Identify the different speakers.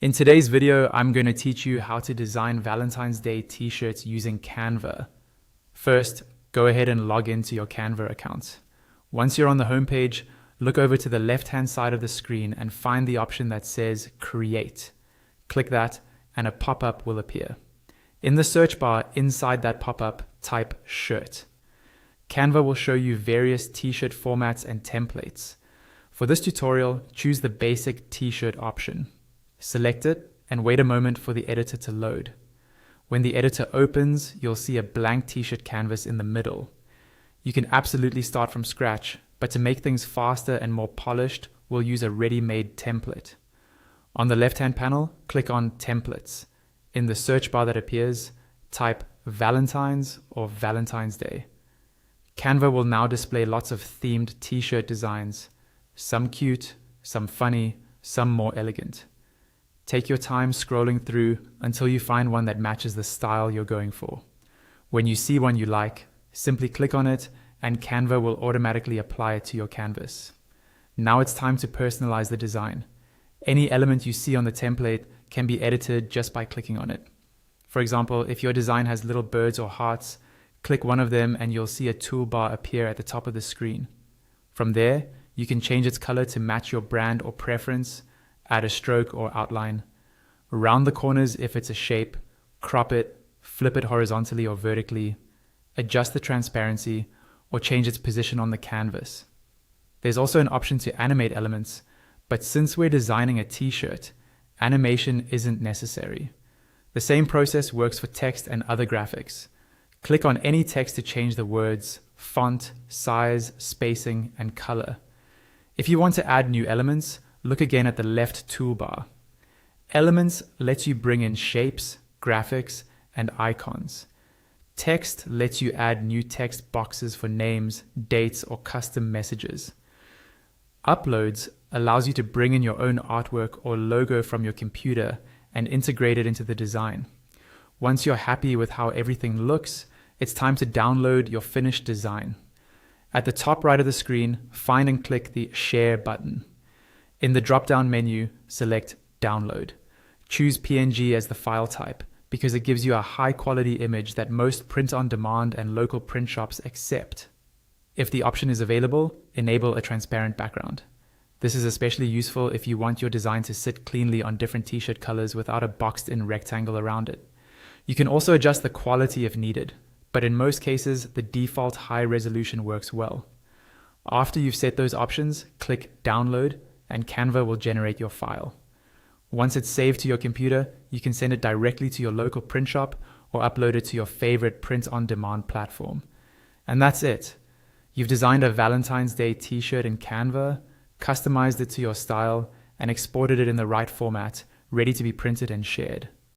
Speaker 1: In today's video, I'm going to teach you how to design Valentine's Day t-shirts using Canva. First, go ahead and log into your Canva account. Once you're on the homepage, look over to the left-hand side of the screen and find the option that says Create. Click that and a pop-up will appear. In the search bar inside that pop-up, type shirt. Canva will show you various t-shirt formats and templates. For this tutorial, choose the basic t-shirt option. Select it and wait a moment for the editor to load. When the editor opens, you'll see a blank t-shirt canvas in the middle. You can absolutely start from scratch, but to make things faster and more polished, we'll use a ready-made template. On the left-hand panel, click on Templates. In the search bar that appears, type Valentine's or Valentine's Day. Canva will now display lots of themed t-shirt designs, some cute, some funny, some more elegant. Take your time scrolling through until you find one that matches the style you're going for. When you see one you like, simply click on it and Canva will automatically apply it to your canvas. Now it's time to personalize the design. Any element you see on the template can be edited just by clicking on it. For example, if your design has little birds or hearts, click one of them and you'll see a toolbar appear at the top of the screen. From there, you can change its color to match your brand or preference, add a stroke or outline, round the corners if it's a shape, crop it, flip it horizontally or vertically, adjust the transparency, or change its position on the canvas. There's also an option to animate elements, but since we're designing a t-shirt, animation isn't necessary. The same process works for text and other graphics. Click on any text to change the words, font, size, spacing, and color. If you want to add new elements, look again at the left toolbar. Elements lets you bring in shapes, graphics, and icons. Text lets you add new text boxes for names, dates, or custom messages. Uploads allows you to bring in your own artwork or logo from your computer and integrate it into the design. Once you're happy with how everything looks, it's time to download your finished design. At the top right of the screen, find and click the Share button. In the drop-down menu, select Download. Choose PNG as the file type because it gives you a high-quality image that most print-on-demand and local print shops accept. If the option is available, enable a transparent background. This is especially useful if you want your design to sit cleanly on different t-shirt colors without a boxed-in rectangle around it. You can also adjust the quality if needed, but in most cases, the default high resolution works well. After you've set those options, click Download, and Canva will generate your file. Once it's saved to your computer, you can send it directly to your local print shop or upload it to your favorite print-on-demand platform. And that's it. You've designed a Valentine's Day t-shirt in Canva, customized it to your style, and exported it in the right format, ready to be printed and shared.